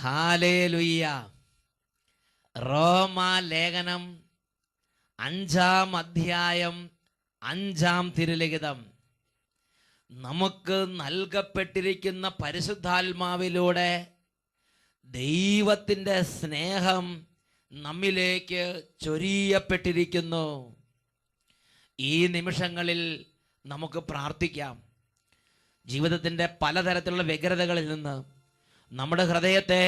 Hallelujah. റോമാ ലേഖനം 5-ാം അധ്യായം 5-ാം തിരുലിഖിതം. നമുക്ക് നൽകപ്പെട്ടിരിക്കുന്ന പരിശുദ്ധാത്മാവിലൂടെ ദൈവത്തിൻ്റെ സ്നേഹം നമ്മിലേക്ക് ചൊരിയപ്പെട്ടിരിക്കുന്നു. ഈ നിമിഷങ്ങളിൽ നമുക്ക് പ്രാർത്ഥിക്കാം. ജീവിതത്തിൻ്റെ പലതരത്തിലുള്ള വ്യഗ്രതകളിൽ നിന്ന് നമ്മുടെ ഹൃദയത്തെ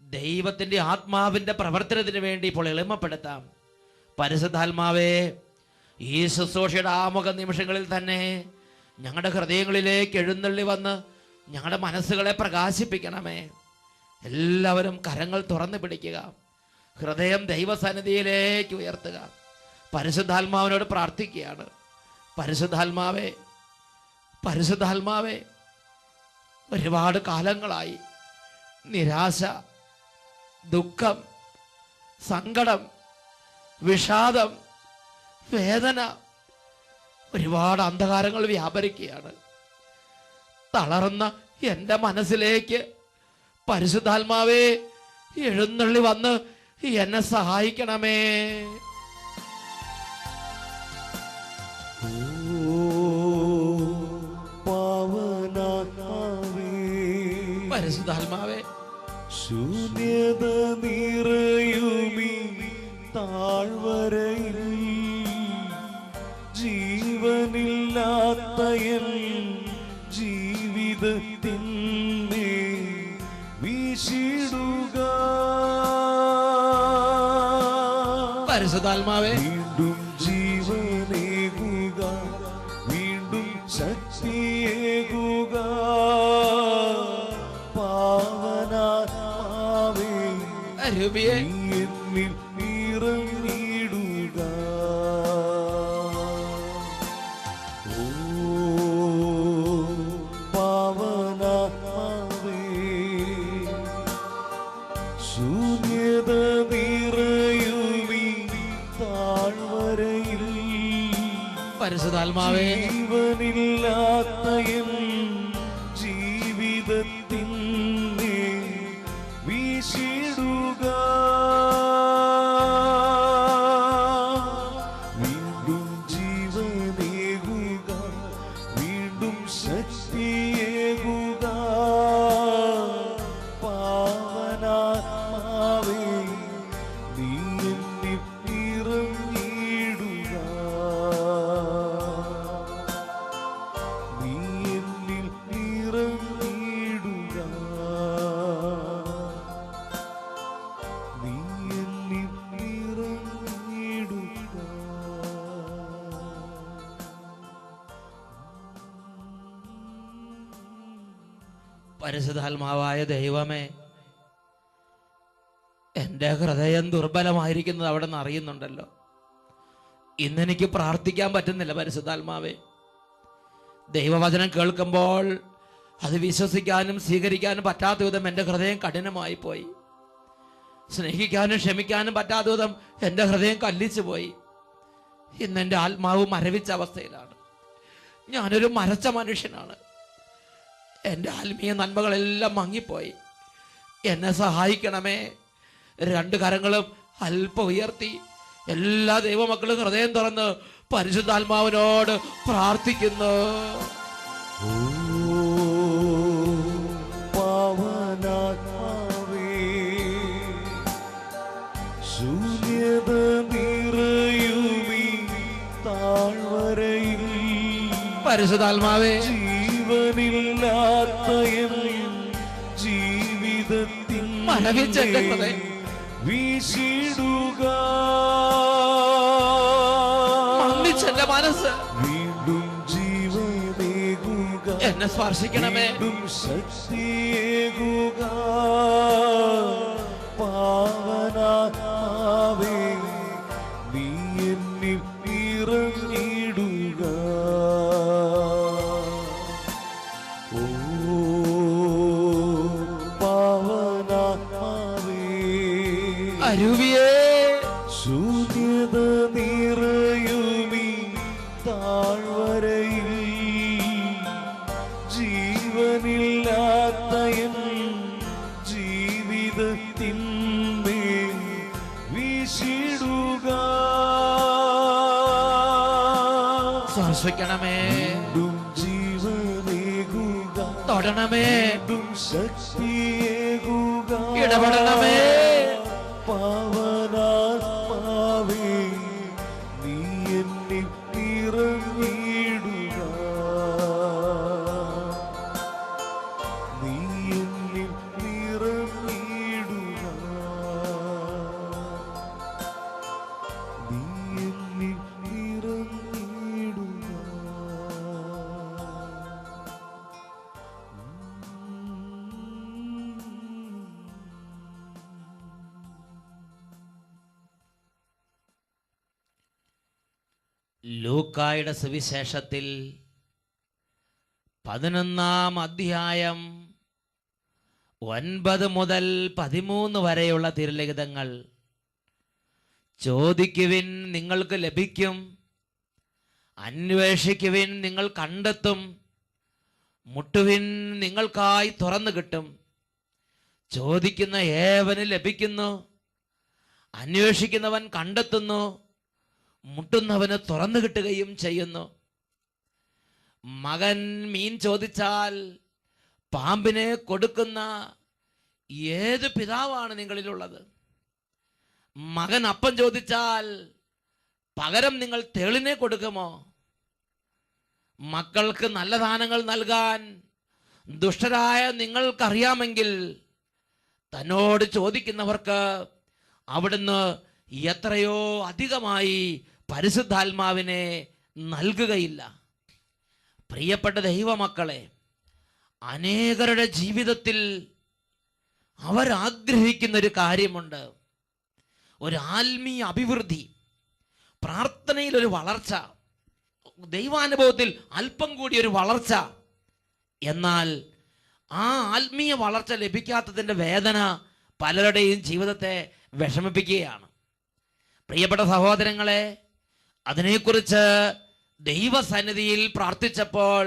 ദൈവത്തിൻ്റെ ആത്മാവിൻ്റെ പ്രവർത്തനത്തിന് വേണ്ടി ഇപ്പോൾ എളിമപ്പെടുത്താം. പരിശുദ്ധാത്മാവേ, ഈ ശുശ്രൂഷയുടെ ആമുഖ നിമിഷങ്ങളിൽ തന്നെ ഞങ്ങളുടെ ഹൃദയങ്ങളിലേക്ക് എഴുന്നള്ളി വന്ന് ഞങ്ങളുടെ മനസ്സുകളെ പ്രകാശിപ്പിക്കണമേ. എല്ലാവരും കരങ്ങൾ തുറന്നു പിടിക്കുക, ഹൃദയം ദൈവസന്നിധിയിലേക്ക് ഉയർത്തുക. പരിശുദ്ധാത്മാവിനോട് പ്രാർത്ഥിക്കുകയാണ്. പരിശുദ്ധാത്മാവേ, പരിശുദ്ധാത്മാവേ, ഒരുപാട് കാലങ്ങളായി നിരാശ, ദുഃഖം, സങ്കടം, വിഷാദം, വേദന, ഒരുപാട് അന്ധകാരങ്ങൾ വ്യാപരിക്കുകയാണ്. തളർന്ന എൻ്റെ മനസ്സിലേക്ക് പരിശുദ്ധാത്മാവേ എഴുന്നള്ളി വന്ന് എന്നെ സഹായിക്കണമേ. പരിശുദ്ധാത്മാവേ, ശൂന്യത നിറയുമീ താഴ്വരയിൽ ജീവനില്ലാത്ത എൻ ജീവിതത്തിനെ വീശിടുക. പരിശുദ്ധാത്മാവേ, വീണ്ടും ജീവനേകുക, വീണ്ടും ശക്തിയേകുക. പാവനാത്മാവേ, എന്നിൽ നിറഞ്ഞിടുക. ഓ പാവനാത്മാവേ, ശൂന്യത നിറയുമീ താഴ്വരയിൽ പരിശുദ്ധാത്മാവേ, ജീവനില്ലാത്ത എൻ ജീവിതത്തിനെ വീശിടുക. വീണ്ടും ജീവനേകുക, വീണ്ടും ശക്തിയേകുക. പാവനാത്മാവേ, നീ എന്നിൽ നിറഞ്ഞിടുക. നീ എന്നിൽ നിറഞ്ഞിടുക. നീ എന്നിൽ നിറഞ്ഞിടുക. പരിശുദ്ധാത്മാവായ ദൈവമേ, എൻ്റെ ഹൃദയം ദുർബലമായിരിക്കുന്നത് അവിടെ നിന്ന് അറിയുന്നുണ്ടല്ലോ. ഇന്നെനിക്ക് പ്രാർത്ഥിക്കാൻ പറ്റുന്നില്ല. പരിശുദ്ധാത്മാവേ, ദൈവവചനം കേൾക്കുമ്പോൾ അത് വിശ്വസിക്കാനും സ്വീകരിക്കാനും പറ്റാത്ത വിധം എൻ്റെ ഹൃദയം കഠിനമായി പോയി. സ്നേഹിക്കാനും ക്ഷമിക്കാനും പറ്റാത്ത വിധം എൻ്റെ ഹൃദയം കല്ലിച്ചു പോയി. ഇന്നെൻ്റെ ആത്മാവ് മരവിച്ച അവസ്ഥയിലാണ്. ഞാനൊരു മരച്ച മനുഷ്യനാണ്. എൻ്റെ ആത്മീയ നന്മകളെല്ലാം മങ്ങിപ്പോയി. എന്നെ സഹായിക്കണമേ. രണ്ട് കരങ്ങളും അല്പം ഉയർത്തി എല്ലാ ദൈവമക്കളും ഹൃദയം തുറന്ന് പരിശുദ്ധാത്മാവിനോട് പ്രാർത്ഥിക്കുന്നു. ഓ പാവനാത്മാവേ, ശൂന്യത നിറയുമീ താഴ്വരയിൽ പരിശുദ്ധാത്മാവേ, ജീവനില്ലാത്ത എൻ ജീവിതത്തിൽ മരവിച്ചെന്റെ ഹൃദയം വീശിടുക. മങ്ങിച്ചെന്റെ മനസ്സ് വീണ്ടും ജീവനേകുക, എന്നെ സ്പർശിക്കണമേ. വീണ്ടും ശക്തിയേകുക. പാവനാത്മാവേ, നീ എന്നിൽ നിറഞ്ഞിടുക. ഓ പാവനാത്മാവേ, അരുവിയേ, ശൂന്യത നിറയുമീ താഴ്വരയിൽ ജീവനില്ലാത്ത എൻ ജീവിതത്തിനെ സ്പർശിക്കണമേ, വീണ്ടും ജീവനേകുക, തൊടണമേ, വീണ്ടും ശക്തിയേകുക, ഇടപെടണമേ. പാവനാത്മാവേ നീ എന്നിൽ ഇറങ്ങിയിടുക, നീ എന്നിൽ ഇറങ്ങിയിടുക, നീ എന്നിൽ ഇറങ്ങിയിടുക. ലൂക്കായുടെ സുവിശേഷത്തിൽ 11-ാം അധ്യായം 9 മുതൽ 13 വരെയുള്ള തിരുലിഖിതങ്ങൾ. ചോദിക്കുവിൻ നിങ്ങൾക്ക് ലഭിക്കും, അന്വേഷിക്കുവിൻ നിങ്ങൾ കണ്ടെത്തും, മുട്ടുവിൻ നിങ്ങൾക്കായി തുറന്നു കിട്ടും. ചോദിക്കുന്ന ഏവന് ലഭിക്കുന്നു, അന്വേഷിക്കുന്നവൻ കണ്ടെത്തുന്നു, മുട്ടുന്നവന് തുറന്നു കിട്ടുകയും ചെയ്യുന്നു. മകൻ മീൻ ചോദിച്ചാൽ പാമ്പിനെ കൊടുക്കുന്ന ഏത് പിതാവാണ് നിങ്ങളിലുള്ളത്? മകൻ അപ്പം ചോദിച്ചാൽ പകരം നിങ്ങൾ തേളിനെ കൊടുക്കുമോ? മക്കൾക്ക് നല്ല ദാനങ്ങൾ നൽകാൻ ദുഷ്ടരായ നിങ്ങൾക്കറിയാമെങ്കിൽ തന്നോട് ചോദിക്കുന്നവർക്ക് അവിടുന്ന് എത്രയോ അധികമായി പരിശുദ്ധാത്മാവിനെ നൽകുകയില്ല. പ്രിയപ്പെട്ട ദൈവമക്കളെ, അനേകരുടെ ജീവിതത്തിൽ അവരാഗ്രഹിക്കുന്ന ഒരു കാര്യമുണ്ട്, ഒരു ആത്മീയ അഭിവൃദ്ധി, പ്രാർത്ഥനയിൽ ഒരു വളർച്ച, ദൈവാനുഭവത്തിൽ അല്പം കൂടി ഒരു വളർച്ച. എന്നാൽ ആ ആത്മീയ വളർച്ച ലഭിക്കാത്തതിൻ്റെ വേദന പലരുടെയും ജീവിതത്തെ വിഷമിപ്പിക്കുകയാണ്. പ്രിയപ്പെട്ട സഹോദരങ്ങളെ, അതിനെക്കുറിച്ച് ദൈവസന്നിധിയിൽ പ്രാർത്ഥിച്ചപ്പോൾ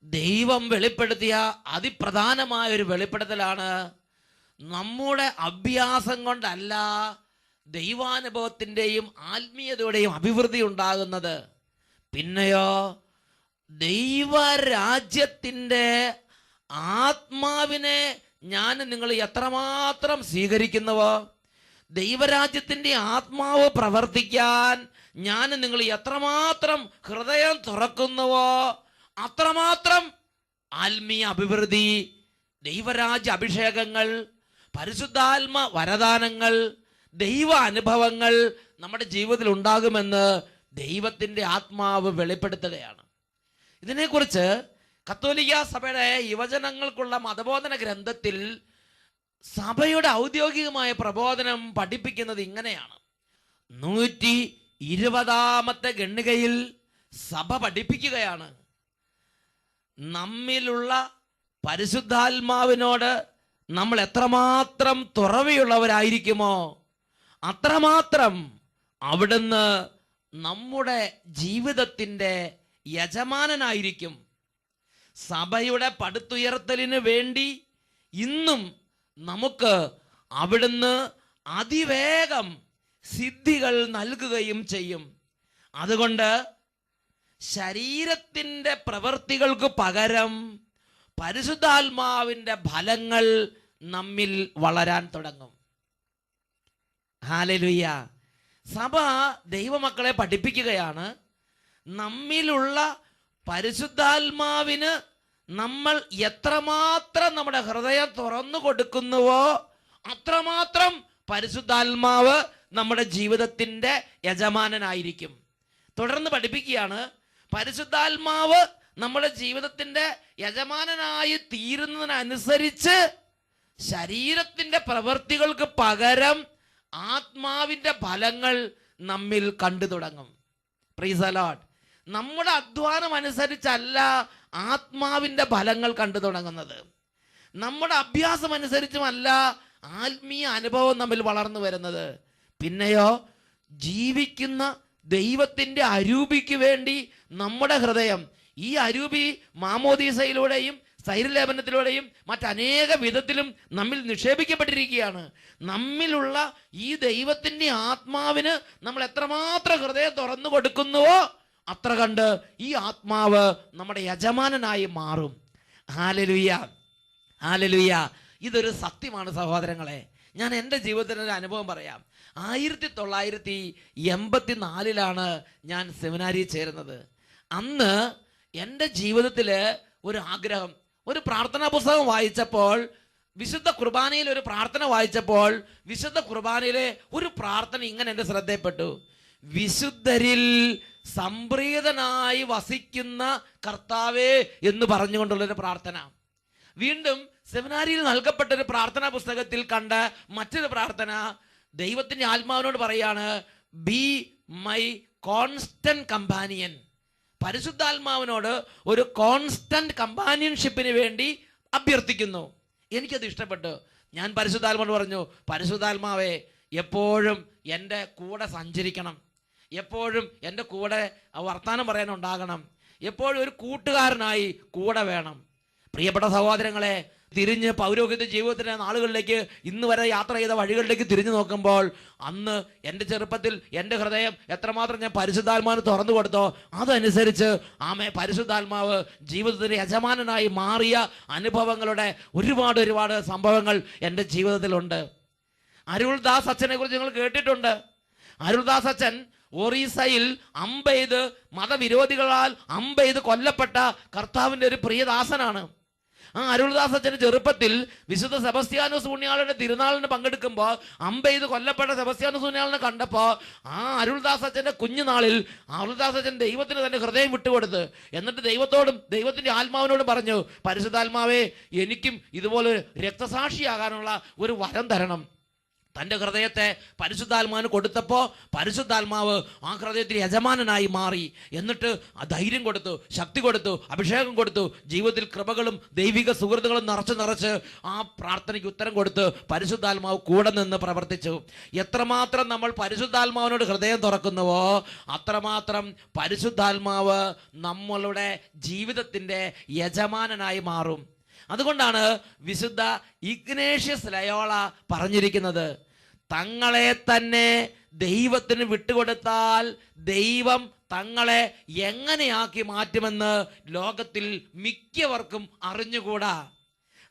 ദൈവം വെളിപ്പെടുത്തിയ അതിപ്രധാനമായ ഒരു വെളിപ്പെടുത്തലാണ്, നമ്മുടെ അഭ്യാസം കൊണ്ടല്ല ദൈവാനുഭവത്തിൻ്റെയും ആത്മീയതയുടെയും അഭിവൃദ്ധി ഉണ്ടാകുന്നത്, പിന്നെയോ ദൈവരാജ്യത്തിൻ്റെ ആത്മാവിനെ ഞാൻ നിങ്ങൾ എത്രമാത്രം സ്വീകരിക്കുന്നുവോ, ദൈവരാജ്യത്തിൻ്റെ ആത്മാവ് പ്രവർത്തിക്കാൻ ഞാൻ നിങ്ങൾ എത്രമാത്രം ഹൃദയം തുറക്കുന്നുവോ അത്രമാത്രം ആത്മീയ അഭിവൃദ്ധി, ദൈവരാജ്യ അഭിഷേകങ്ങൾ, പരിശുദ്ധാത്മ വരദാനങ്ങൾ, ദൈവ അനുഭവങ്ങൾ നമ്മുടെ ജീവിതത്തിൽ ഉണ്ടാകുമെന്ന് ദൈവത്തിൻ്റെ ആത്മാവ് വെളിപ്പെടുത്തുകയാണ്. ഇതിനെക്കുറിച്ച് കത്തോലിക്ക സഭയുടെ യുവജനങ്ങൾക്കുള്ള മതബോധന ഗ്രന്ഥത്തിൽ സഭയുടെ ഔദ്യോഗികമായ പ്രബോധനം പഠിപ്പിക്കുന്നത് ഇങ്ങനെയാണ്. 120-ാമത്തെ ഖണ്ഡികയിൽ സഭ പഠിപ്പിക്കുകയാണ്, നമ്മിലുള്ള പരിശുദ്ധാത്മാവിനോട് നമ്മൾ എത്രമാത്രം തുറവിയുള്ളവരായിരിക്കുമോ അത്രമാത്രം അവിടുന്ന് നമ്മുടെ ജീവിതത്തിൻ്റെ യജമാനനായിരിക്കും. സഭയുടെ പടുത്തുയർത്തലിന് വേണ്ടി ഇന്നും നമുക്ക് അവിടുന്ന് അതിവേഗം സിദ്ധികൾ നൽകുകയും ചെയ്യും. അതുകൊണ്ട് ശരീരത്തിൻ്റെ പ്രവൃത്തികൾക്ക് പകരം പരിശുദ്ധാത്മാവിൻ്റെ ഫലങ്ങൾ നമ്മിൽ വളരാൻ തുടങ്ങും. ഹല്ലേലൂയ. സഭ ദൈവമക്കളെ പഠിപ്പിക്കുകയാണ്, നമ്മിലുള്ള പരിശുദ്ധാത്മാവിന് നമ്മൾ എത്രമാത്രം നമ്മുടെ ഹൃദയം തുറന്നു കൊടുക്കുന്നുവോ അത്രമാത്രം പരിശുദ്ധാത്മാവ് നമ്മുടെ ജീവിതത്തിൻ്റെ യജമാനനായിരിക്കും. തുടർന്ന് പഠിപ്പിക്കുകയാണ്, പരിശുദ്ധാത്മാവ് നമ്മുടെ ജീവിതത്തിൻ്റെ യജമാനനായി തീരുന്നതിനനുസരിച്ച് ശരീരത്തിൻ്റെ പ്രവൃത്തികൾക്ക് പകരം ആത്മാവിൻ്റെ ഫലങ്ങൾ നമ്മിൽ കണ്ടു തുടങ്ങും. Praise the Lord. നമ്മുടെ അധ്വാനം അനുസരിച്ചല്ല ആത്മാവിൻ്റെ ഫലങ്ങൾ കണ്ടു തുടങ്ങുന്നത്, നമ്മുടെ അഭ്യാസം അനുസരിച്ചുമല്ല ആത്മീയ അനുഭവം നമ്മിൽ വളർന്നു വരുന്നത്. പിന്നെയോ ജീവിക്കുന്ന ദൈവത്തിൻ്റെ അരൂപിക്ക് വേണ്ടി നമ്മുടെ ഹൃദയം, ഈ അരൂപി മാമോദീസയിലൂടെയും സൈരലേപനത്തിലൂടെയും മറ്റനേക വിധത്തിലും നമ്മിൽ നിക്ഷേപിക്കപ്പെട്ടിരിക്കുകയാണ്. നമ്മിലുള്ള ഈ ദൈവത്തിൻ്റെ ആത്മാവിന് നമ്മൾ എത്രമാത്രം ഹൃദയം തുറന്നു കൊടുക്കുന്നുവോ അത്ര കണ്ട് ഈ ആത്മാവ് നമ്മുടെ യജമാനനായി മാറും. Hallelujah, hallelujah. ഇതൊരു സത്യമാണ് സഹോദരങ്ങളെ. ഞാൻ എൻ്റെ ജീവിതത്തിൻ്റെ അനുഭവം പറയാം. 1984 ഞാൻ സെമിനാരിയിൽ ചേരുന്നത്. അന്ന് എൻ്റെ ജീവിതത്തിൽ ഒരു ആഗ്രഹം, ഒരു പ്രാർത്ഥനാ പുസ്തകം വായിച്ചപ്പോൾ, വിശുദ്ധ കുർബാനയിൽ ഒരു പ്രാർത്ഥന വായിച്ചപ്പോൾ, വിശുദ്ധ കുർബാനയിലെ ഒരു പ്രാർത്ഥന ഇങ്ങനെ എൻ്റെ ശ്രദ്ധയിൽപ്പെട്ടു: വിശുദ്ധരിൽ സംപ്രീതനായി വസിക്കുന്ന കർത്താവേ എന്ന് പറഞ്ഞുകൊണ്ടുള്ളൊരു പ്രാർത്ഥന. വീണ്ടും സെമിനാരിയിൽ നൽകപ്പെട്ട ഒരു പ്രാർത്ഥനാ പുസ്തകത്തിൽ കണ്ട മറ്റൊരു പ്രാർത്ഥന, ദൈവത്തിന്റെ ആത്മാവിനോട് പറയാണ്, ബി മൈ കോൺസ്റ്റന്റ് കമ്പാനിയൻ. പരിശുദ്ധാത്മാവിനോട് ഒരു കോൺസ്റ്റന്റ് കമ്പാനിയൻഷിപ്പിന് വേണ്ടി അഭ്യർത്ഥിക്കുന്നു. എനിക്കത് ഇഷ്ടപ്പെട്ടു. ഞാൻ പരിശുദ്ധാത്മാവോട് പറഞ്ഞു, പരിശുദ്ധാത്മാവേ എപ്പോഴും എൻ്റെ കൂടെ സഞ്ചരിക്കണം, എപ്പോഴും എൻ്റെ കൂടെ വർത്താനം പറയാനുണ്ടാകണം, എപ്പോഴും ഒരു കൂട്ടുകാരനായി കൂടെ വേണം. പ്രിയപ്പെട്ട സഹോദരങ്ങളെ, തിരിഞ്ഞ് പൗരോഹിത്യ ജീവിതത്തിൻ്റെ നാളുകളിലേക്ക്, ഇന്ന് വരെ യാത്ര ചെയ്ത വഴികളിലേക്ക് തിരിഞ്ഞു നോക്കുമ്പോൾ, അന്ന് എൻ്റെ ചെറുപ്പത്തിൽ എൻ്റെ ഹൃദയം എത്രമാത്രം ഞാൻ പരിശുദ്ധാത്മാവിന് തുറന്നു കൊടുത്തോ അതനുസരിച്ച് പരിശുദ്ധാത്മാവ് ജീവിതത്തിൻ്റെ യജമാനനായി മാറിയ അനുഭവങ്ങളുടെ ഒരുപാട് സംഭവങ്ങൾ എൻ്റെ ജീവിതത്തിലുണ്ട്. അരുൾദാസ് അച്ഛനെ കുറിച്ച് നിങ്ങൾ കേട്ടിട്ടുണ്ട്. അരുൾദാസ് അച്ഛൻ ഒറീസയിൽ അമ്പെയ്ത് മതവിരോധികളാൽ അമ്പെയ്ത് കൊല്ലപ്പെട്ട കർത്താവിൻ്റെ ഒരു പ്രിയദാസനാണ്. ആ അരുൾദാസ് അച്ഛൻ്റെ ചെറുപ്പത്തിൽ വിശുദ്ധ സെബസ്ത്യാനോസ് പുണ്യാളന്റെ തിരുനാളിന് പങ്കെടുക്കുമ്പോൾ അമ്പെയ്ത് കൊല്ലപ്പെട്ട സെബസ്ത്യാനോസ് പുണ്യാളനെ കണ്ടപ്പോൾ ആ അരുൾദാസ് അച്ഛൻ്റെ കുഞ്ഞുനാളിൽ അരുൾദാസ് അച്ഛൻ ദൈവത്തിന് തന്നെ ഹൃദയം വിട്ടുകൊടുത്ത്, എന്നിട്ട് ദൈവത്തോടും ദൈവത്തിൻ്റെ ആത്മാവിനോടും പറഞ്ഞു, പരിശുദ്ധാത്മാവേ എനിക്കും ഇതുപോലെ രക്തസാക്ഷിയാകാനുള്ള ഒരു വരം തരണം. തൻ്റെ ഹൃദയത്തെ പരിശുദ്ധാത്മാവിന് കൊടുത്തപ്പോൾ പരിശുദ്ധാത്മാവ് ആ ഹൃദയത്തിൽ യജമാനനായി മാറി. എന്നിട്ട് ആ ധൈര്യം കൊടുത്തു, ശക്തി കൊടുത്തു, അഭിഷേകം കൊടുത്തു, ജീവിതത്തിൽ കൃപകളും ദൈവിക സുഹൃത്തുക്കളും നിറച്ച് ആ പ്രാർത്ഥനയ്ക്ക് ഉത്തരം കൊടുത്ത് പരിശുദ്ധാത്മാവ് കൂടെ നിന്ന് പ്രവർത്തിച്ചു. എത്രമാത്രം നമ്മൾ പരിശുദ്ധാത്മാവിനോട് ഹൃദയം തുറക്കുന്നുവോ അത്രമാത്രം പരിശുദ്ധാത്മാവ് നമ്മളുടെ ജീവിതത്തിൻ്റെ യജമാനനായി മാറും. അതുകൊണ്ടാണ് വിശുദ്ധ ഇഗ്നേഷ്യസ് ലയോള പറഞ്ഞിരിക്കുന്നത്, തങ്ങളെ തന്നെ ദൈവത്തിന് വിട്ടുകൊടുത്താൽ ദൈവം തങ്ങളെ എങ്ങനെയാക്കി മാറ്റുമെന്ന് ലോകത്തിൽ മിക്കവർക്കും അറിഞ്ഞുകൂടാ.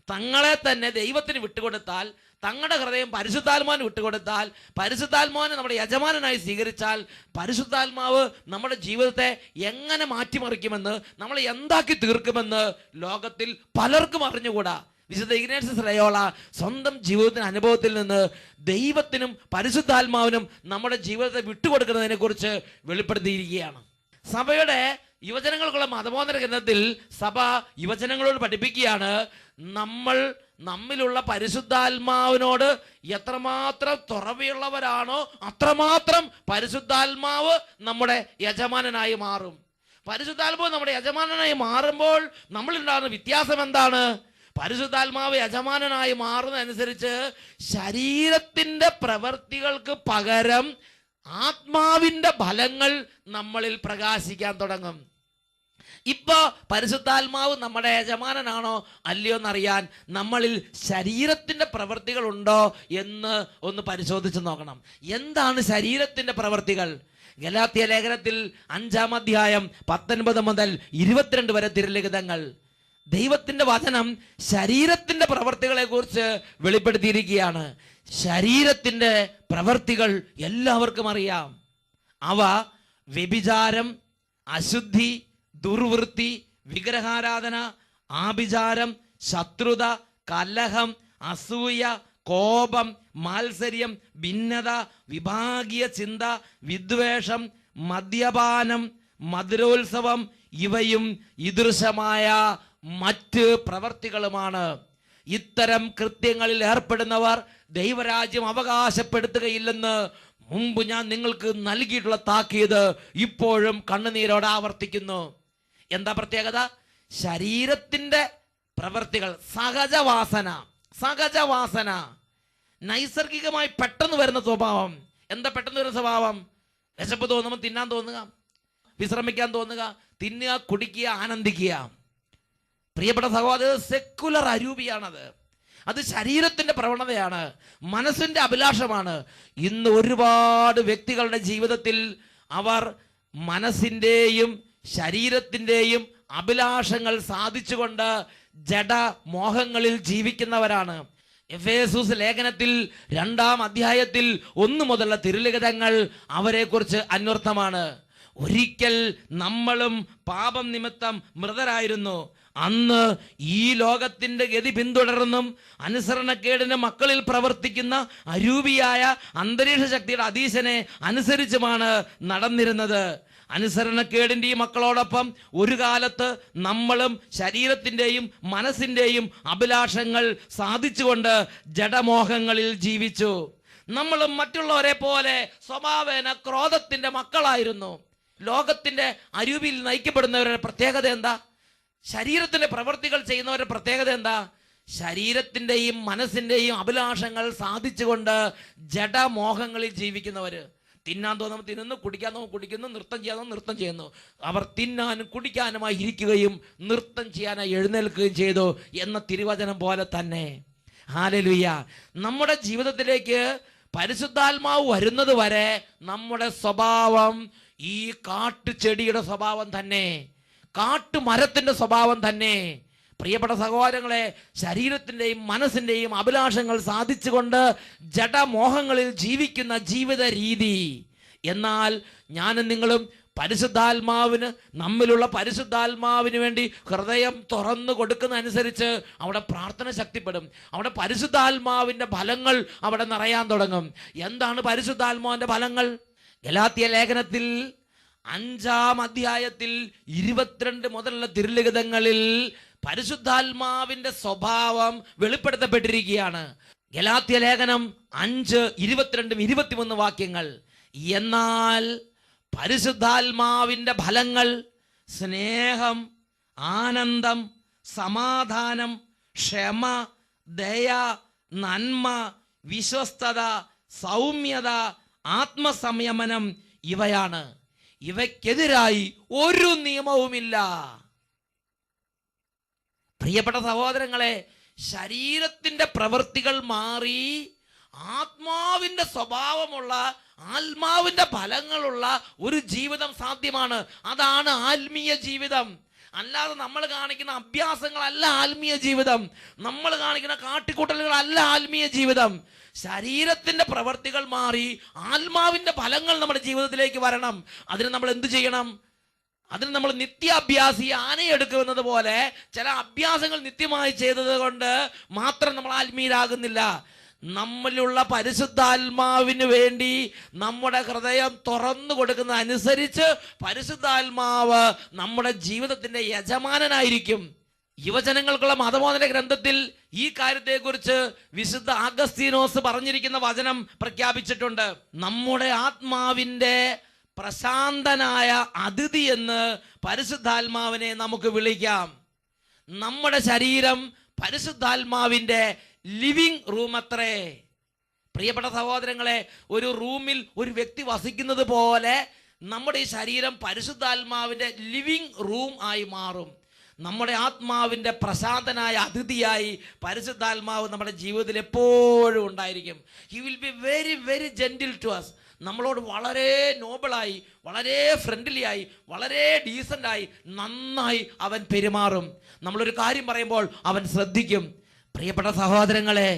തങ്ങളെ തന്നെ ദൈവത്തിന് വിട്ടുകൊടുത്താൽ, തങ്ങളുടെ ഹൃദയം പരിശുദ്ധാത്മാവിന് വിട്ടുകൊടുത്താൽ, പരിശുദ്ധാത്മാവിനെ നമ്മുടെ യജമാനനായി സ്വീകരിച്ചാൽ, പരിശുദ്ധാത്മാവ് നമ്മുടെ ജീവിതത്തെ എങ്ങനെ മാറ്റിമറിക്കുമെന്ന്, നമ്മളെ എന്താക്കി തീർക്കുമെന്ന് ലോകത്തിൽ പലർക്കും അറിഞ്ഞുകൂടാ. വിശുദ്ധ ഇഗ്നേഷ്യസ് ലയോള സ്വന്തം ജീവിതത്തിന്റെ അനുഭവത്തിൽ നിന്ന് ദൈവത്തിനും പരിശുദ്ധാത്മാവിനും നമ്മുടെ ജീവിതത്തെ വിട്ടുകൊടുക്കുന്നതിനെ കുറിച്ച് വെളിപ്പെടുത്തിയിരിക്കുകയാണ്. സഭയുടെ യുവജനങ്ങൾക്കുള്ള മതബോധന ഗ്രന്ഥത്തിൽ സഭ യുവജനങ്ങളോട് പഠിപ്പിക്കുകയാണ്, നമ്മിലുള്ള പരിശുദ്ധാത്മാവിനോട് എത്രമാത്രം തുറവിയുള്ളവരാണോ അത്രമാത്രം പരിശുദ്ധാത്മാവ് നമ്മുടെ യജമാനനായി മാറും. പരിശുദ്ധാത്മാവ് നമ്മുടെ യജമാനനായി മാറുമ്പോൾ നമ്മളുണ്ടാകുന്ന വ്യത്യാസം എന്താണ്? പരിശുദ്ധാത്മാവ് യജമാനനായി മാറുന്നതനുസരിച്ച് ശരീരത്തിന്റെ പ്രവൃത്തികൾക്ക് പകരം ആത്മാവിന്റെ ഫലങ്ങൾ നമ്മളിൽ പ്രകാശിക്കാൻ തുടങ്ങും. ഇപ്പൊ പരിശുദ്ധാത്മാവ് നമ്മുടെ യജമാനനാണോ അല്ലയോ എന്നറിയാൻ നമ്മളിൽ ശരീരത്തിന്റെ പ്രവൃത്തികൾ ഉണ്ടോ എന്ന് ഒന്ന് പരിശോധിച്ച് നോക്കണം. എന്താണ് ശരീരത്തിന്റെ പ്രവൃത്തികൾ? ഗലാത്യ ലേഖനത്തിൽ 5-ാം അധ്യായം 19 മുതൽ 22 വരെ തിരുലിഖിതങ്ങൾ. ദൈവത്തിന്റെ വചനം ശരീരത്തിന്റെ പ്രവൃത്തികളെ കുറിച്ച് വെളിപ്പെടുത്തിയിരിക്കുകയാണ്. ശരീരത്തിന്റെ പ്രവൃത്തികൾ എല്ലാവർക്കും അറിയാം. അവ വ്യഭിചാരം, അശുദ്ധി, ദുർവൃത്തി, വിഗ്രഹാരാധന, ആഭിചാരം, ശത്രുത, കലഹം, അസൂയ, കോപം, മാത്സര്യം, ഭിന്നത, വിഭാഗീയ ചിന്ത, വിദ്വേഷം, മദ്യപാനം, മധുരോത്സവം ഇവയും ഇദൃശമായ മറ്റ് പ്രവർത്തികളുമാണ്. ഇത്തരം കൃത്യങ്ങളിൽ ഏർപ്പെടുന്നവർ ദൈവരാജ്യം അവകാശപ്പെടുത്തുകയില്ലെന്ന് മുമ്പ് ഞാൻ നിങ്ങൾക്ക് നൽകിയിട്ടുള്ള താക്കീത് ഇപ്പോഴും കണ്ണുനീരോടെ ആവർത്തിക്കുന്നു. എന്താ പ്രത്യേകത? ശരീരത്തിന്റെ പ്രവൃത്തികൾ, സഹജവാസന, നൈസർഗികമായി പെട്ടെന്ന് വരുന്ന സ്വഭാവം. എന്താ പെട്ടെന്ന് വരുന്ന സ്വഭാവം? വിശപ്പ് തോന്നുമ്പോൾ തിന്നാൻ തോന്നുക, വിശ്രമിക്കാൻ തോന്നുക, തിന്നുക, കുടിക്കുക, ആനന്ദിക്കുക. പ്രിയപ്പെട്ട സഹോദരർ, സെക്കുലർ അരൂപിയാണത്. അത് ശരീരത്തിന്റെ പ്രവണതയാണ്, മനസ്സിന്റെ അഭിലാഷമാണ്. ഇന്ന് ഒരുപാട് വ്യക്തികളുടെ ജീവിതത്തിൽ അവർ മനസ്സിൻ്റെയും ശരീരത്തിൻ്റെയും അഭിലാഷങ്ങൾ സാധിച്ചുകൊണ്ട് ജഡമോഹങ്ങളിൽ ജീവിക്കുന്നവരാണ്. എഫേസൂസ് ലേഖനത്തിൽ 2-ാം അധ്യായത്തിൽ 1 മുതലുള്ള തിരുലിഖിതങ്ങൾ അവരെക്കുറിച്ച് അന്വർത്ഥമാണ്. ഒരിക്കൽ നമ്മളും പാപം നിമിത്തം മൃതരായിരുന്നു. അന്ന് ഈ ലോകത്തിന്റെ ഗതി പിന്തുടർന്നും അനുസരണക്കേടിന് മക്കളിൽ പ്രവർത്തിക്കുന്ന അരൂപിയായ അന്തരീക്ഷ ശക്തിയുടെ അധീശനെ അനുസരിച്ചുമാണ് നടന്നിരുന്നത്. അനുസരണക്കേടിൻ്റെ ഈ മക്കളോടൊപ്പം ഒരു കാലത്ത് നമ്മളും ശരീരത്തിൻ്റെയും മനസ്സിൻ്റെയും അഭിലാഷങ്ങൾ സാധിച്ചുകൊണ്ട് ജഡമോഹങ്ങളിൽ ജീവിച്ചു. നമ്മളും മറ്റുള്ളവരെ പോലെ സ്വഭാവേന ക്രോധത്തിന്റെ മക്കളായിരുന്നു. ലോകത്തിന്റെ അരൂപിയിൽ നയിക്കപ്പെടുന്നവരുടെ പ്രത്യേകത എന്താ? ശരീരത്തിന്റെ പ്രവൃത്തികൾ ചെയ്യുന്നവരുടെ പ്രത്യേകത എന്താ? ശരീരത്തിന്റെയും മനസ്സിന്റെയും അഭിലാഷങ്ങൾ സാധിച്ചുകൊണ്ട് ജഡമോഹങ്ങളിൽ ജീവിക്കുന്നവര്. തിന്നാൻ തോന്നുമ്പോൾ തിന്നുന്നു, കുടിക്കാൻ തോന്നുമ്പോൾ കുടിക്കുന്നു, നൃത്തം ചെയ്യാൻ നൃത്തം ചെയ്യുന്നു. അവർ തിന്നാനും കുടിക്കാനുമായി ഇരിക്കുകയും നൃത്തം ചെയ്യാനായി എഴുന്നേൽക്കുകയും ചെയ്തു എന്ന തിരുവചനം പോലെ തന്നെ. ഹല്ലേലൂയ. നമ്മുടെ ജീവിതത്തിലേക്ക് പരിശുദ്ധാത്മാവ് വരുന്നത് വരെ നമ്മുടെ സ്വഭാവം ഈ കാട്ടുചെടിയുടെ സ്വഭാവം തന്നെ, കാട്ടുമരത്തിന്റെ സ്വഭാവം തന്നെ. പ്രിയപ്പെട്ട സഹോദരങ്ങളെ, ശരീരത്തിൻ്റെയും മനസ്സിൻ്റെയും അഭിലാഷങ്ങൾ സാധിച്ചുകൊണ്ട് ജഡമോഹങ്ങളിൽ ജീവിക്കുന്ന ജീവിത രീതി. എന്നാൽ ഞാനും നിങ്ങളും പരിശുദ്ധാത്മാവിന്, നമ്മിലുള്ള പരിശുദ്ധാത്മാവിന് വേണ്ടി ഹൃദയം തുറന്നു കൊടുക്കുന്ന അനുസരിച്ച് അവിടെ പ്രാർത്ഥന ശക്തിപ്പെടും. അവിടെ പരിശുദ്ധാത്മാവിൻ്റെ ഫലങ്ങൾ അവിടെ നിറയാൻ തുടങ്ങും. എന്താണ് പരിശുദ്ധാത്മാവിൻ്റെ ഫലങ്ങൾ? ഗലാത്യ ലേഖനത്തിൽ 5-ാം അധ്യായത്തിൽ 22 മുതലുള്ള തിരുലിഖിതങ്ങളിൽ പരിശുദ്ധാത്മാവിന്റെ സ്വഭാവം വെളിപ്പെടുത്തപ്പെട്ടിരിക്കുകയാണ്. ഗലാത്യ ലേഖനം 5, 22, 23 വാക്യങ്ങൾ. എന്നാൽ പരിശുദ്ധാത്മാവിന്റെ ഫലങ്ങൾ സ്നേഹം, ആനന്ദം, സമാധാനം, ക്ഷമ, ദയ, നന്മ, വിശ്വസ്തത, സൗമ്യത, ആത്മസംയമനം ഇവയാണ്. ഇവയ്ക്കെതിരായി ഒരു നിയമവുമില്ല. പ്രിയപ്പെട്ട സഹോദരങ്ങളെ, ശരീരത്തിന്റെ പ്രവൃത്തികൾ മാറി ആത്മാവിന്റെ സ്വഭാവമുള്ള, ആത്മാവിന്റെ ഫലങ്ങളുള്ള ഒരു ജീവിതം സാധ്യമാണ്. അതാണ് ആത്മീയ ജീവിതം. അല്ലാതെ നമ്മൾ കാണിക്കുന്ന അഭ്യാസങ്ങളല്ല ആത്മീയ ജീവിതം. നമ്മൾ കാണിക്കുന്ന കാട്ടിക്കൂട്ടലുകളല്ല ആത്മീയ ജീവിതം. ശരീരത്തിന്റെ പ്രവർത്തികൾ മാറി ആത്മാവിന്റെ ഫലങ്ങൾ നമ്മുടെ ജീവിതത്തിലേക്ക് വരണം. അതിന് നമ്മൾ എന്ത് ചെയ്യണം? അതിന് നമ്മൾ നിത്യാഭ്യാസി ആനയെടുക്കുന്നത് പോലെ ചില അഭ്യാസങ്ങൾ നിത്യമായി ചെയ്തത് കൊണ്ട് മാത്രം നമ്മൾ ആത്മീയരാകുന്നില്ല. നമ്മളിലുള്ള പരിശുദ്ധാത്മാവിന് വേണ്ടി നമ്മുടെ ഹൃദയം തുറന്നു കൊടുക്കുന്ന അനുസരിച്ച് പരിശുദ്ധാത്മാവ് നമ്മുടെ ജീവിതത്തിന്റെ യജമാനനായിരിക്കും. യുവജനങ്ങൾക്കുള്ള മതബോധന ഗ്രന്ഥത്തിൽ ഈ കാര്യത്തെക്കുറിച്ച് വിശുദ്ധ അഗസ്തീനോസ് പറഞ്ഞിരിക്കുന്ന വചനം പ്രഖ്യാപിച്ചിട്ടുണ്ട്. നമ്മുടെ ആത്മാവിന്റെ പ്രശാന്തനായ അതിഥി എന്ന് പരിശുദ്ധാത്മാവിനെ നമുക്ക് വിളിക്കാം. നമ്മുടെ ശരീരം പരിശുദ്ധാത്മാവിന്റെ ലിവിംഗ് റൂം അത്രേ. പ്രിയപ്പെട്ട സഹോദരങ്ങളെ, ഒരു റൂമിൽ ഒരു വ്യക്തി വസിക്കുന്നത് പോലെ നമ്മുടെ ഈ ശരീരം പരിശുദ്ധാത്മാവിന്റെ ലിവിംഗ് റൂം ആയി മാറും. നമ്മുടെ ആത്മാവിന്റെ പ്രശാന്തനായ അതിഥിയായി പരിശുദ്ധാത്മാവ് നമ്മുടെ ജീവിതത്തിൽ എപ്പോഴും ഉണ്ടായിരിക്കും. He will be very very gentle to us. നമ്മളോട് വളരെ നോബിളായി, വളരെ ഫ്രണ്ട്ലി ആയി, വളരെ ഡീസൻ്റായി, നന്നായി അവൻ പെരുമാറും. നമ്മളൊരു കാര്യം പറയുമ്പോൾ അവൻ ശ്രദ്ധിക്കും. പ്രിയപ്പെട്ട സഹോദരങ്ങളെ,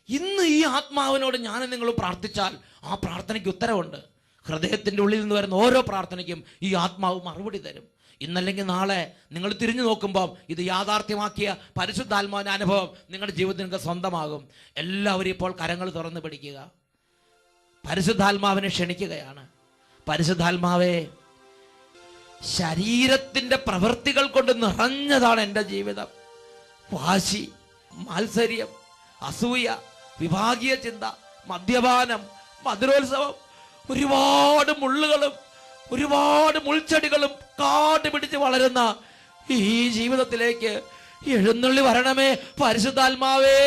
ഇന്ന് ഈ ആത്മാവിനോട് ഞാൻ നിങ്ങൾ പ്രാർത്ഥിച്ചാൽ ആ പ്രാർത്ഥനയ്ക്ക് ഉത്തരവുണ്ട്. ഹൃദയത്തിൻ്റെ ഉള്ളിൽ നിന്ന് വരുന്ന ഓരോ പ്രാർത്ഥനയ്ക്കും ഈ ആത്മാവ് മറുപടി തരും. ഇന്നല്ലെങ്കിൽ നാളെ നിങ്ങൾ തിരിഞ്ഞു നോക്കുമ്പോൾ ഇത് യാഥാർത്ഥ്യമാക്കിയ പരിശുദ്ധാത്മാവിൻ്റെ അനുഭവം നിങ്ങളുടെ ജീവിതത്തിൽ നിങ്ങൾക്ക് സ്വന്തമാകും. എല്ലാവരും ഇപ്പോൾ കരങ്ങൾ തുറന്ന് പിടിക്കുക. പരിശുദ്ധാത്മാവിനെ ക്ഷണിക്കുകയാണ്. പരിശുദ്ധാത്മാവേ, ശരീരത്തിന്റെ പ്രവൃത്തികൾ കൊണ്ട് നിറഞ്ഞതാണ് എൻ്റെ ജീവിതം. വാശി, മാത്സര്യം, അസൂയ, വിഭാഗീയ ചിന്ത, മദ്യപാനം, മധുരോത്സവം, ഒരുപാട് മുള്ളുകളും ഒരുപാട് മുൾച്ചെടികളും കാട് പിടിച്ച് വളരുന്ന ഈ ജീവിതത്തിലേക്ക് എഴുന്നള്ളി വരണമേ പരിശുദ്ധാത്മാവേ.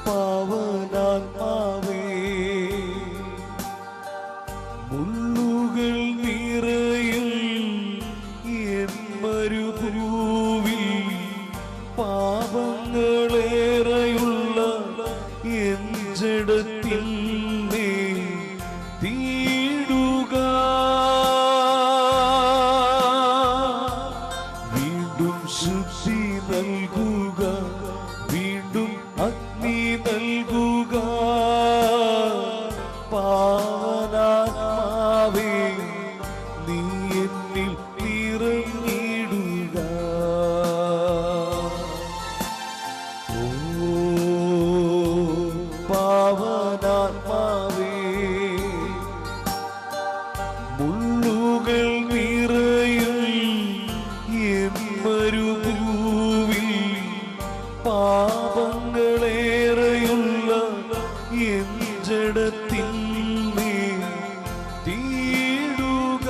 പാവനാത്മാവേ, മുള്ളുകൾ നിറയും എൻ മരുഭൂവിൽ, പാപങ്ങളേറെയുള്ള എൻ ജഡത്തിന്മേ തീടുക. വീണ്ടും ശുദ്ധി നൽകുക, വീണ്ടും അഗ്നി നൽകുക. പാവനാത്മാവേ നീ എന്നിൽ നിറഞ്ഞിടുക. ഓ പാവനാത്മാവേ, മുള്ളുകൾ നിറയും മരുഭൂവിൽ, പാപങ്ങളേറെയുള്ള എൻ ജഡത്തിന്മേൽ തീടുക.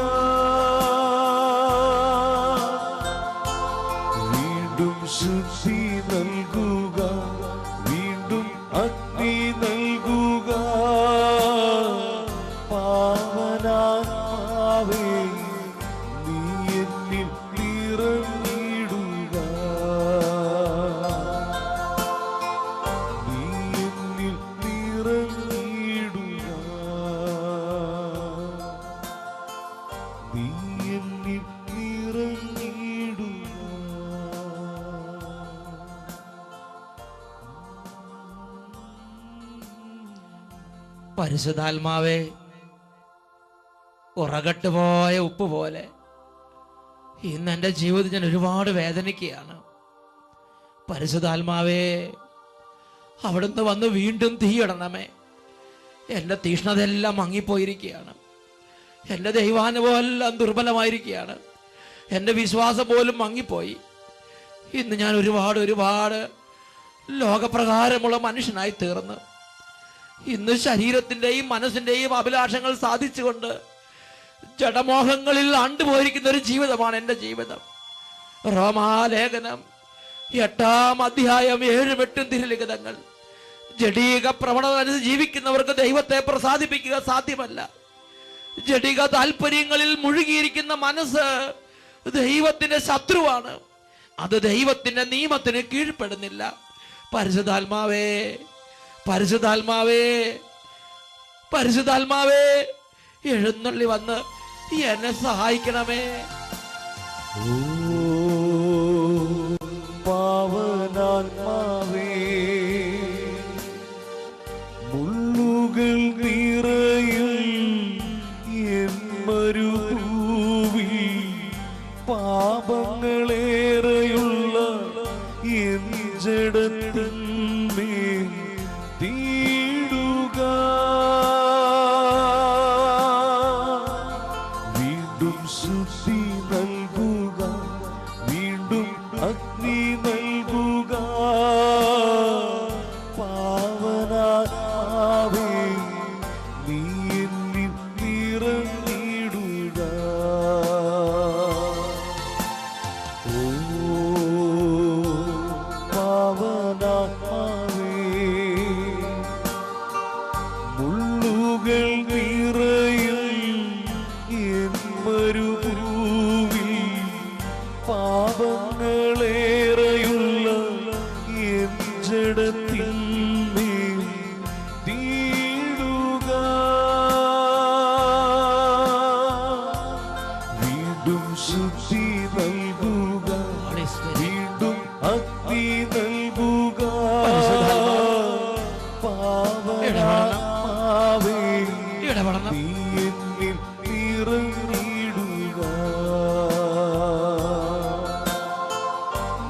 വീണ്ടും ശുദ്ധി നൽകുക, വീണ്ടും അഗ്നി നൽകുക. പാവനാത്മാവേ നീ എന്നിൽ നിറഞ്ഞിടുക. നീ എന്നിൽ നിറഞ്ഞിടുക. നീ എന്നിൽ നിറഞ്ഞിടുക. പരിശുദ്ധാത്മാവേ, ഉറകട്ട് പോയ ഉപ്പ് പോലെ ഇന്ന് എൻ്റെ ജീവിതത്തിൽ ഞാൻ ഒരുപാട് വേദനിക്കുകയാണ്. പരിശുദ്ധാത്മാവേ, അവിടുന്ന് വന്ന് വീണ്ടും തീയിടണമേ. എൻ്റെ തീഷ്ണതയെല്ലാം മങ്ങിപ്പോയിരിക്കുകയാണ്. എൻ്റെ ദൈവാനുഭവമെല്ലാം ദുർബലമായിരിക്കുകയാണ്. എൻ്റെ വിശ്വാസം പോലും മങ്ങിപ്പോയി. ഇന്ന് ഞാൻ ഒരുപാട് ലോകപ്രകാരമുള്ള മനുഷ്യനായി തീർന്നു. ഇന്ന് ശരീരത്തിൻ്റെയും മനസ്സിൻ്റെയും അഭിലാഷങ്ങൾ സാധിച്ചുകൊണ്ട് ജഡമോഹങ്ങളിൽ ആണ്ടുപോയിരിക്കുന്ന ഒരു ജീവിതമാണ് എൻ്റെ ജീവിതം. റോമാലേഖനം 8-ാം അധ്യായം 7-8 തിരുലിഖിതങ്ങൾ. ജഡീക പ്രവണത അനുസരിച്ച് ജീവിക്കുന്നവർക്ക് ദൈവത്തെ പ്രസാദിപ്പിക്കുക സാധ്യമല്ല. ജഡിക താല്പര്യങ്ങളിൽ മുഴുകിയിരിക്കുന്ന മനസ്സ് ദൈവത്തിന്റെ ശത്രുവാണ്. അത് ദൈവത്തിന്റെ നിയമത്തിന് കീഴ്പ്പെടുന്നില്ല. പരിശുദ്ധാത്മാവേ, പരിശുദ്ധാത്മാവേ, പരിശുദ്ധാത്മാവേ, എഴുന്നള്ളി വന്ന് എന്നെ സഹായിക്കണമേ. ഓ പാവനാത്മാവേ, മുള്ളുകൾ നിറയും എൻ മരുഭൂവിൽ, പാപങ്ങളേറെയുള്ള എൻ ജഡത്തിന്മേൽ തീടുക. വീണ്ടും ശുദ്ധി നൽകുക, വീണ്ടും അഗ്നി നൽകുക. പാവനാത്മാവേ നീ എന്നിൽ നിറഞ്ഞിടുക. ഓ പാവനാത്മാവേ, മുള്ളുകൾ നിറയും എൻ മരുഭൂവിൽ, പാപങ്ങളേറെയുള്ള എൻ ജഡത്തിന്മേൽ തീടുക. വീണ്ടും ശുദ്ധി നൽകുക, വീണ്ടും അഗ്നി നൽകുക. പാവനാത്മാവേ നീ എന്നിൽ നിറഞ്ഞിടുക.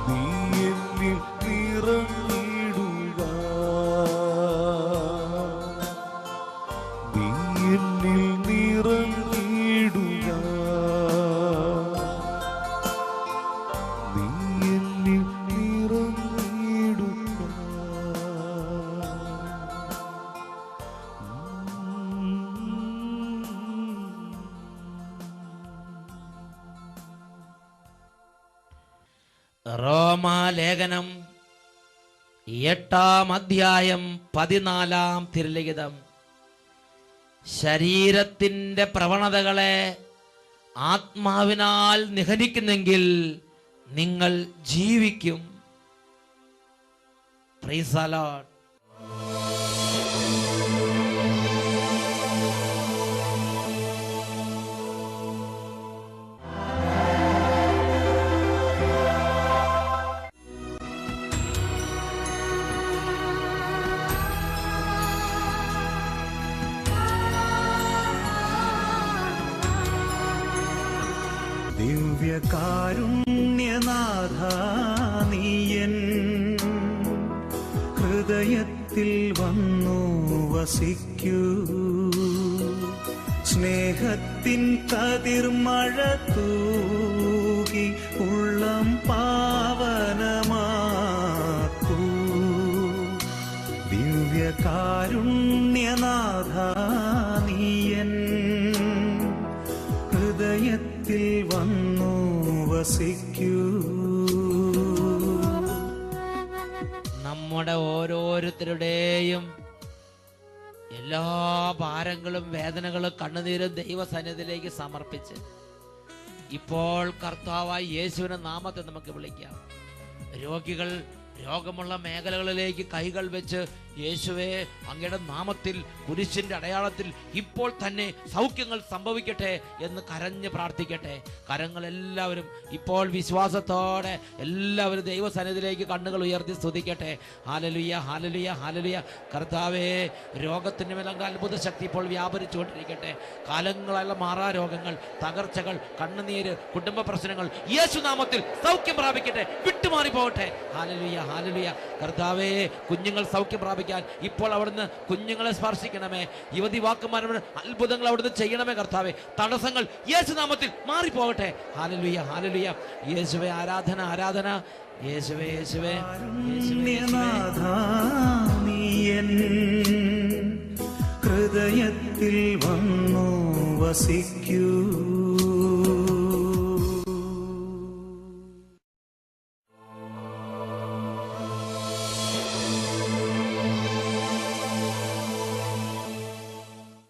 നീ എന്നിൽ നിറഞ്ഞിടുക. നീ എന്നിൽ നിറഞ്ഞിടുക. നീ എന്നിൽ നിറഞ്ഞിടുക. റോമാലേഖനം 8-ാം അധ്യായം 14-ാം തിരുലിഖിതം. ശരീരത്തിന്റെ പ്രവണതകളെ ആത്മാവിനാൽ നിഹനിക്കുന്നെങ്കിൽ നിങ്ങൾ ജീവിക്കും. Praise the Lord. കാരുണ്യനാഥ നീയൻ ഹൃദയത്തിൽ വന്നു വസിക്കൂ. സ്നേഹത്തിൻ കതിർമഴ തൂകി ഉള്ളം പാവനമാക്കൂ. ദിവ്യകാരുണ്യനാഥ നീയൻ ഹൃദയത്തിൽ വന്നു വസിക്കൂ. നമ്മുടെ ഓരോരുത്തരുടെയും എല്ലാ ഭാരങ്ങളും വേദനകളും കണ്ണുനീരും ദൈവസന്നിധിയിലേക്ക് സമർപ്പിച്ച് ഇപ്പോൾ കർത്താവായി യേശുവിന്റെ നാമത്തെ നമുക്ക് വിളിക്കാം. രോഗികൾ രോഗമുള്ള മേഖലകളിലേക്ക് കൈകൾ വെച്ച് യേശുവേ അങ്ങയുടെ നാമത്തിൽ കുരിശിന്റെ അടയാളത്തിൽ ഇപ്പോൾ തന്നെ സൗഖ്യങ്ങൾ സംഭവിക്കട്ടെ എന്ന് കരഞ്ഞ് പ്രാർത്ഥിക്കട്ടെ. കരങ്ങൾ എല്ലാവരും ഇപ്പോൾ വിശ്വാസത്തോടെ എല്ലാവരും ദൈവസന്നിധിയിലേക്ക് കണ്ണുകൾ ഉയർത്തി സ്തുതിക്കട്ടെ. Hallelujah, hallelujah, hallelujah. കർത്താവേ, രോഗത്തിന്റെ മേൽ അങ്ങ് അത്ഭുത ശക്തി ഇപ്പോൾ വ്യാപരിച്ചുകൊണ്ടിരിക്കട്ടെ. കാലങ്ങളല്ല മാറാ രോഗങ്ങൾ, തകർച്ചകൾ, കണ്ണുനീര്, കുടുംബ പ്രശ്നങ്ങൾ യേശുനാമത്തിൽ സൗഖ്യം പ്രാപിക്കട്ടെ, വിട്ടുമാറി പോകട്ടെ. Hallelujah, hallelujah. കർത്താവേ, കുഞ്ഞുങ്ങൾ സൗഖ്യം പ്രാപിക്കാൻ ഇപ്പോൾ അവിടുന്ന് കുഞ്ഞുങ്ങളെ സ്പർശിക്കണമേ. യുവതി വാക്കുമാരുടെ അത്ഭുതങ്ങൾ അവിടുന്ന് ചെയ്യണമേ കർത്താവേ. തടസ്സങ്ങൾ യേശുനാമത്തിൽ മാറിപ്പോകട്ടെ. Hallelujah, hallelujah. യേശുവേ, ആരാധന, ആരാധന. യേശുവേ, യേശുവേ, കാരുണ്യനാഥ നീയൻ ഹൃദയത്തിൽ വന്നു വസിക്കൂ.